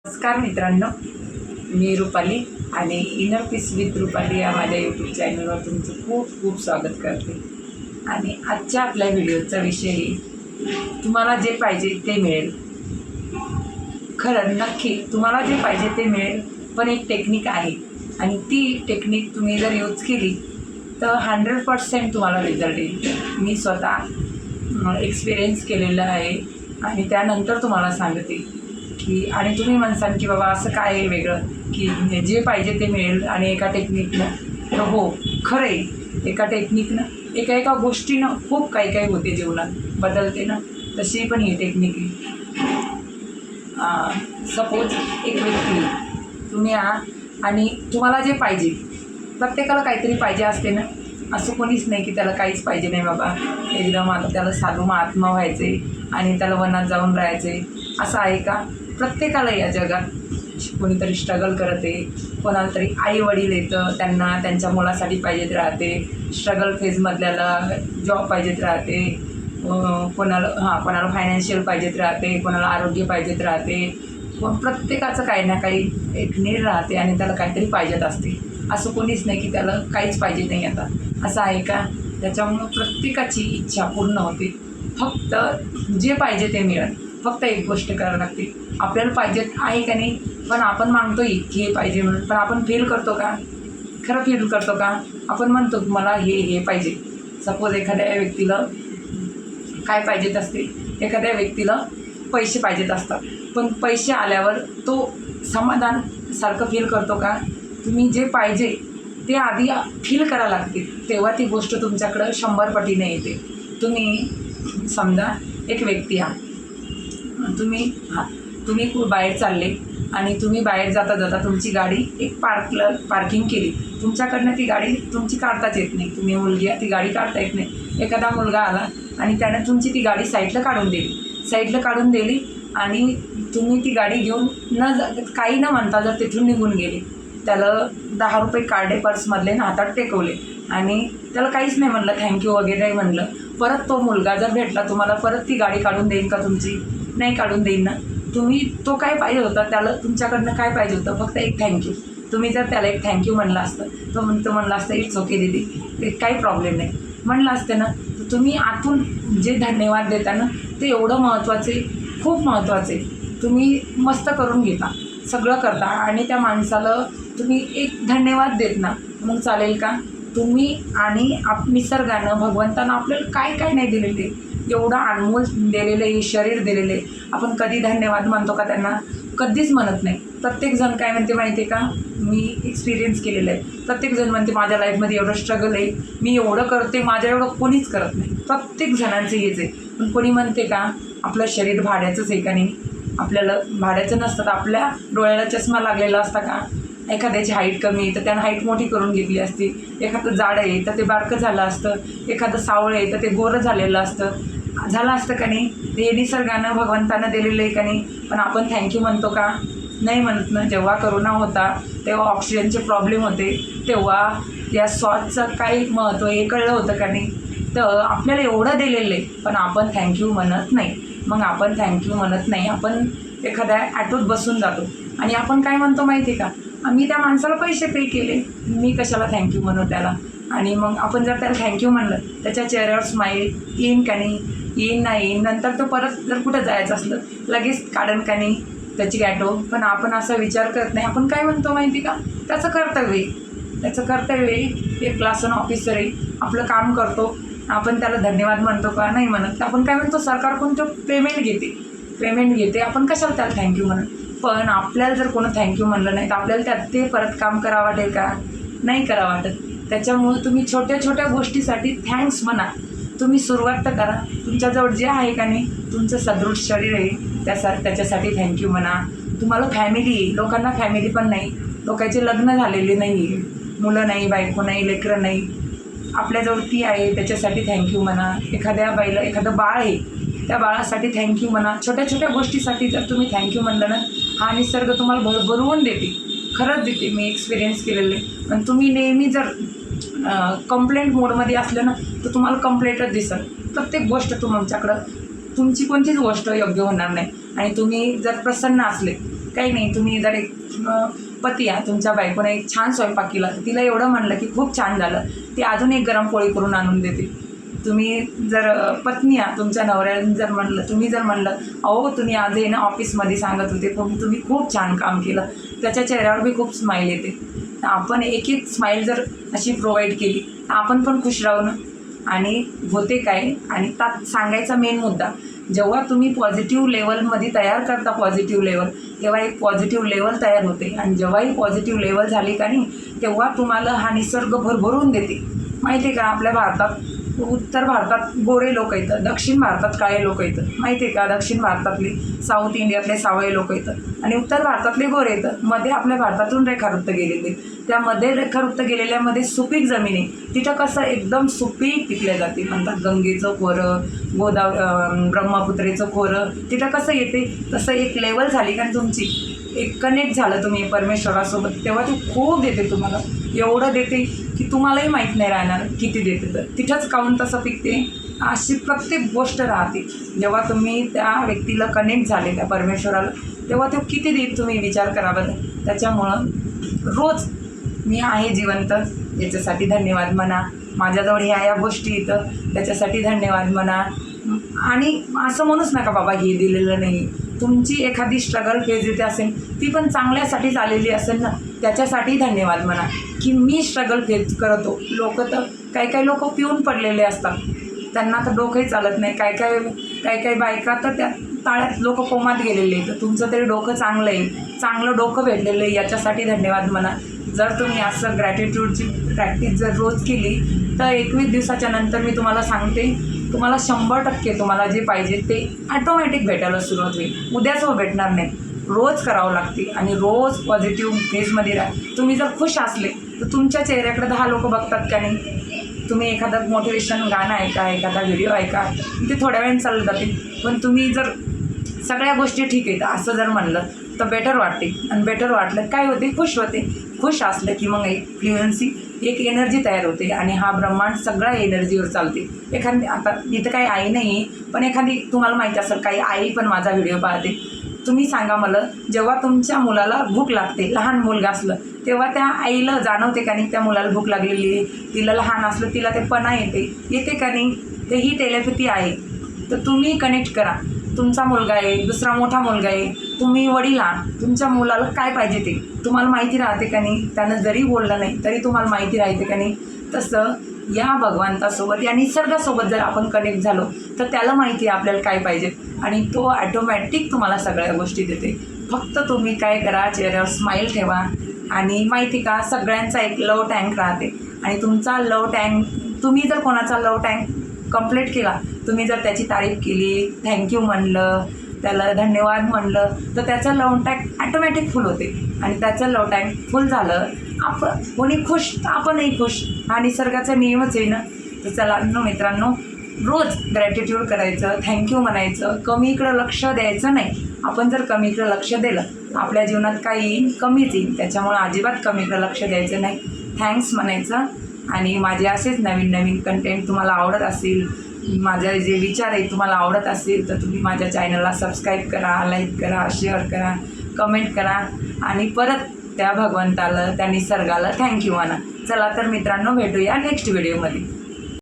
नमस्कार मित्रांनो, मी रुपाली आणि इनर पीस विथ रुपाली या माझ्या यूट्यूब चॅनलवर तुमचं खूप खूप स्वागत करते. आणि आजच्या आपल्या व्हिडिओचा विषय तुम्हाला जे पाहिजे ते मिळेल. खरं नक्की तुम्हाला जे पाहिजे ते मिळेल, पण एक टेक्निक आहे आणि ती टेक्निक तुम्ही जर यूज केली तर 100% तुम्हाला रिझल्ट येईल. मी स्वतः एक्सपिरियन्स केलेलं आहे आणि त्यानंतर तुम्हाला सांगते की आणि तुम्ही म्हणसाल की बाबा असं काय आहे वेगळं की जे पाहिजे ते मिळेल आणि एका टेक्निकनं. तर हो, खरं आहे, एका टेक्निकनं एका गोष्टीनं खूप काही काही होते, जीवनात बदलते ना, तशी पण ही टेक्निक आहे. सपोज एक व्यक्ती तुम्ही आणि तुम्हाला जे पाहिजे, प्रत्येकाला काहीतरी पाहिजे असते ना. असं कोणीच नाही की त्याला काहीच पाहिजे नाही बाबा, एकदम आता त्याला साधू महात्मा व्हायचे आणि त्याला वनात जाऊन राहायचे, असं आहे का? प्रत्येकाला या जगात कोणीतरी स्ट्रगल करते, कोणाला तरी आई वडील येतं, त्यांना त्यांच्या मुलासाठी पाहिजेत राहते, स्ट्रगल फेजमधल्याला जॉब पाहिजेत राहते, कोणाला फायनान्शियल पाहिजेत राहते, कोणाला आरोग्य पाहिजेत राहते. प्रत्येकाचं काही ना काही एक नीड राहते आणि त्याला काहीतरी पाहिजेत असते. असं कोणीच नाही की त्याला काहीच पाहिजे नाही आता, असं आहे का? त्याच्यामुळं प्रत्येकाची इच्छा पूर्ण होते. फक्त जे पाहिजे ते मिळेल. फक्त एक गोष्ट करावी लागते, आपल्याला पाहिजे आहे का नाही, पण आपण मागतोय की हे पाहिजे म्हणून, पण आपण फील करतो का? खरं फील करतो का? आपण म्हणतो की मला हे पाहिजे. सपोज एखाद्या व्यक्तीला काय पाहिजेत असते, एखाद्या व्यक्तीला पैसे पाहिजेत असतात, पण पैसे आल्यावर तो समाधान सारखं फील करतो का? तुम्ही जे पाहिजे ते आधी फील करावं लागते, तेव्हा ती गोष्ट तुमच्याकडं 100 पटीने येते. तुम्ही समजा एक व्यक्ती आहात, तुम्ही बाहेर चालले आणि तुम्ही बाहेर जाता जाता तुमची गाडी एक पार्किंग केली. तुमच्याकडनं ती गाडी तुमची काढताच येत नाही, तुम्ही मुलगी ती गाडी काढता येत नाही. एखादा मुलगा आला आणि त्याने तुमची ती गाडी साईडला काढून दिली आणि तुम्ही ती गाडी घेऊन काही न म्हणता जर तिथून निघून गेले, त्याला 10 रुपये काढले पर्समधले ना, हातात टेकवले आणि त्याला काहीच नाही म्हणलं, थँक्यू वगैरे नाही म्हणलं. परत तो मुलगा जर भेटला तुम्हाला, परत ती गाडी काढून देईन का तुमची? नाही काढून देईन ना. तो काय पाहिजे होता, त्याला तुमच्याकडनं काय पाहिजे होतं? फक्त एक थँक्यू. तुम्ही जर त्याला एक थँक्यू म्हणलं असतं, तो म्हणलं असतं इट्स ओके दीदी, ते काही प्रॉब्लेम नाही म्हणलं असतं ना. तर तुम्ही आतून जे धन्यवाद देता ना, ते एवढं महत्त्वाचे, खूप महत्त्वाचे. तुम्ही मस्त करून घेता, सगळं करता आणि त्या माणसाला तुम्ही एक धन्यवाद देत ना, मग चालेल का? तुम्ही आणि निसर्गानं, भगवंतानं आपल्याला काय काय नाही दिलेले, एवढं अनमोल दिलेलं आहे, शरीर दिलेले. आपण कधी धन्यवाद म्हणतो का त्यांना? कधीच म्हणत नाही. प्रत्येकजण काय म्हणते माहिती आहे का? मी एक्सपिरियन्स केलेलं आहे. प्रत्येकजण म्हणते माझ्या लाईफमध्ये एवढं स्ट्रगल आहे, मी एवढं करते, माझ्या एवढं कोणीच करत नाही. प्रत्येक जणांचं हेच आहे. पण कोणी म्हणते का आपलं शरीर भाड्याचंच आहे का? नाही, आपल्याला भाड्याचं नसतं. तर आपल्या डोळ्याला चष्मा लागलेला असता का? एखाद्याची हाईट कमी आहे तर त्यानं हाईट मोठी करून घेतली असती, एखादं जाड आहे तर ते बारकं झालं असतं, एखादं सावळं आहे तर ते गोरं झालेलं असतं का नाही? ते निसर्गानं, भगवंतानं दिलेलं आहे का नाही? पण आपण थँक्यू म्हणतो का? नाही म्हणत ना. जेव्हा करोना होता तेव्हा ऑक्सिजनचे प्रॉब्लेम होते, तेव्हा या श्वासचं काय महत्त्व हे कळलं होतं का नाही? तर आपल्याला एवढं दिलेलं आहे, पण आपण थँक्यू म्हणत नाही. मग आपण थँक्यू म्हणत नाही, आपण एखाद्या ॲटोत बसून जातो आणि आपण काय म्हणतो माहिती आहे का? मी त्या माणसाला पैसे पे केले, मी कशाला थँक्यू म्हणू त्याला? आणि मग आपण जर त्याला थँक्यू म्हणलं, त्याच्या चेहऱ्यावर स्माईल येईन का नाही? येईन नाही येईन. नंतर तो परत जर कुठं जायचं असलं लगेच काढन का नाही त्याची ॲटो? पण आपण असा विचार करत नाही. आपण काय म्हणतो माहिती का? त्याचं कर्तव्य आहे, एक क्लास 1 ऑफिसर आहे, आपलं काम करतो, आपण त्याला धन्यवाद म्हणतो का? नाही म्हणत. आपण काय म्हणतो? सरकारकडून तो पेमेंट घेते, आपण कशाला त्याला थँक्यू म्हणत? पण आपल्याला जर कोणी थँक्यू म्हणलं नाही तर आपल्याला ते परत काम करावं वाटेल का? नाही करावं वाटत. त्याच्यामुळं तुम्ही छोट्या छोट्या गोष्टीसाठी थँक्स म्हणा. तुम्ही सुरुवात तर करा. तुमच्याजवळ जे आहे का नाही, तुमचं सदृढ शरीर आहे त्याच्यासाठी थँक्यू म्हणा. तुम्हाला फॅमिली आहे, लोकांना फॅमिली पण नाही, लोकांचे लग्न झालेले नाही, मुलं नाही, बायको नाही, लेकरं नाही, आपल्याजवळ ती आहे त्याच्यासाठी थँक्यू म्हणा. एखाद्या बाईला एखादं बाळ आहे, त्या बाळासाठी थँक्यू म्हणा. छोट्या छोट्या गोष्टीसाठी जर तुम्ही थँक्यू म्हणलं ना, हा निसर्ग तुम्हाला भरभरून देते, खरंच देते. मी एक्सपिरियन्स केलेलं आहे. पण तुम्ही नेहमी जर कंप्लेंट मोडमध्ये असलं ना, तर तुम्हाला कंप्लेंटच दिसेल. प्रत्येक गोष्ट तुमच्याकडं, तुमची कोणतीच गोष्ट योग्य होणार नाही. आणि तुम्ही जर प्रसन्न असले काही नाही, तुम्ही जर एक पती आहे, तुमच्या बायकोने एक छान स्वयंपाक केला तर तिला एवढं म्हणलं की खूप छान झालं, ती अजून एक गरम पोळी करून आणून देते. तुम्ही जर पत्नी आहे, तुमच्या नवऱ्याने जर म्हणलं, तुम्ही जर म्हणलं अहो तुम्ही आज आहे ना ऑफिसमध्ये सांगत होते पण तुम्ही खूप छान काम केलं, त्याच्या चेहऱ्यावर बी खूप स्माईल येते. आपण एक एक स्माईल जर अशी प्रोव्हाइड केली तर आपण पण खुश राहू ना. आणि होते काय, आणि त्यात सांगायचा मेन मुद्दा, जेव्हा तुम्ही पॉझिटिव्ह लेवलमध्ये तयार करता पॉझिटिव्ह लेवल, तेव्हा एक पॉझिटिव्ह लेवल तयार होते. आणि जेव्हा ही पॉझिटिव्ह लेवल झाली का नाही, तेव्हा तुम्हाला हा निसर्ग भरभरून देते. माहिती आहे का, आपल्या भारतात उत्तर भारतात गोरे लोक येतं, दक्षिण भारतात काळे लोक येतं. माहिती आहे का, दक्षिण भारतातले साऊथ इंडियातले सावळे लोक येतं आणि उत्तर भारतातले गोरे येतं. मध्ये आपल्या भारतातून रेखावृत्त गेलेले, त्यामध्ये रेखावृत्त गेलेल्यामध्ये सुपीक जमीन आहे, तिथं कसं एकदम सुपीक पिकले जाते. म्हणतात गंगेचं खोरं, ब्रह्मपुत्रेचं खोरं, तिथं कसं येते तसं एक लेवल झाली का तुमची, एक कनेक्ट झालं तुम्ही परमेश्वरासोबत, तेव्हा ते खूप देते तुम्हाला. एवढं देते की तुम्हालाही माहीत नाही राहणार किती देते. तर तिथंच काऊन तसं पिकते, अशी प्रत्येक गोष्ट राहते. जेव्हा तुम्ही त्या व्यक्तीला कनेक्ट झाले, त्या परमेश्वराला, तेव्हा तो किती देत तुम्ही विचार करा बरं. त्याच्यामुळं रोज मी आहे जिवंत याच्यासाठी धन्यवाद म्हणा, माझ्याजवळ ह्या गोष्टी येतं त्याच्यासाठी धन्यवाद म्हणा. आणि असं म्हणूच नका बाबा हे दिलेलं नाही. तुमची एखादी स्ट्रगल फेज येते असेल, ती पण चांगल्यासाठीच आलेली असेल ना, त्याच्यासाठी धन्यवाद म्हणा की मी स्ट्रगल फेस करतो. लोक तर काही लोक पिऊन पडलेले असतात, त्यांना तर डोकंही चालत नाही. काही बायका तर त्या ताळ्यात लोक कोमात गेलेले. तर तुमचं तरी डोकं चांगलं आहे, चांगलं डोकं भेटलेलं आहे, याच्यासाठी धन्यवाद म्हणा. जर तुम्ही असं ग्रॅटिट्यूडची प्रॅक्टिस जर रोज केली तर 21 दिवसाच्या नंतर मी तुम्हाला सांगते, तुम्हाला 100% तुम्हाला जे पाहिजे ते ॲटोमॅटिक भेटायला सुरुवात होईल. उद्याच भेटणार नाही, रोज करावं लागते. आणि रोज पॉझिटिव्ह फेजमध्ये राहा. तुम्ही जर खुश असले तर तुमच्या चेहऱ्याकडे 10 लोक बघतात का नाही. तुम्ही एखादं मोटिवेशन गाणं ऐका, एखादा व्हिडिओ ऐका, ते थोड्या वेळाने चालू जाते. पण तुम्ही जर सगळ्या गोष्टी ठीक आहेत असं जर म्हणलं तर बेटर वाटते. आणि बेटर वाटलं काय होते, खुश होते. खुश असलं की मग एक फ्लुएन्सी, एक एनर्जी तयार होते. आणि हा ब्रह्मांड सगळ्या एनर्जीवर चालते. एखादी आता इथं काही आई नाही, पण एखादी तुम्हाला माहिती असेल काही आई पण माझा व्हिडिओ पाहते. तुम्ही सांगा मला, जेव्हा तुमच्या मुलाला भूक लागते, लहान मुलगा असलं, तेव्हा त्या आईला जाणवते का नाही त्या मुलाला भूक लागलेली आहे. तिला लहान असलं तिला ते पणा येते का नाही, ते ही टेलिपॅथी आहे. तर तुम्ही कनेक्ट करा. तुमचा मुलगा आहे, दुसरा मोठा मुलगा आहे, तुम्ही वडील आहात, तुमच्या मुलाला काय पाहिजे ते तुम्हाला माहिती राहते का नाही. त्यानं जरी बोललं नाही तरी तुम्हाला माहिती राहते का नाही. तसं या भगवंतासोबत, या निसर्गासोबत जर आपण कनेक्ट झालो तर त्याला माहिती आहे आपल्याला काय पाहिजे, आणि तो ॲटोमॅटिक तुम्हाला सगळ्या गोष्टी देते. फक्त तुम्ही काय करा, चेहऱ्यावर स्माईल ठेवा. आणि माहिती का, सगळ्यांचा एक लव टँक राहते, आणि तुमचा लव टँक, तुम्ही जर कोणाचा लव टँक कंप्लीट केला, तुम्ही जर त्याची तारीफ केली, थँक्यू म्हणलं, त्याला धन्यवाद म्हणलं, तर त्याचं लव टँक ॲटोमॅटिक फुल होते. आणि त्याचं लव टँक फुल झालं, आपण कोणी खुश तर आपणही खुश. हा निसर्गाचा नियमच आहे ना. तर चला मित्रांनो, रोज ग्रॅटिट्यूड करायचं, थँक्यू म्हणायचं, कमीकडं लक्ष द्यायचं नाही. आपण जर कमीकडं लक्ष दिलं, आपल्या जीवनात काही येईल, कमीच येईल. त्याच्यामुळे अजिबात कमीकडं लक्ष द्यायचं नाही, थँक्स म्हणायचं. आणि माझे असेच नवीन नवीन कंटेंट तुम्हाला आवडत असेल, माझे जे विचार आहेत तुम्हाला आवडत असेल, तर तुम्ही माझ्या चॅनलला सबस्क्राईब करा, लाईक करा, शेअर करा, कमेंट करा. आणि परत त्या भगवंताला, त्या निसर्गाला थँक्यू म्हणा. चला तर मित्रांनो, भेटूया नेक्स्ट व्हिडिओमध्ये.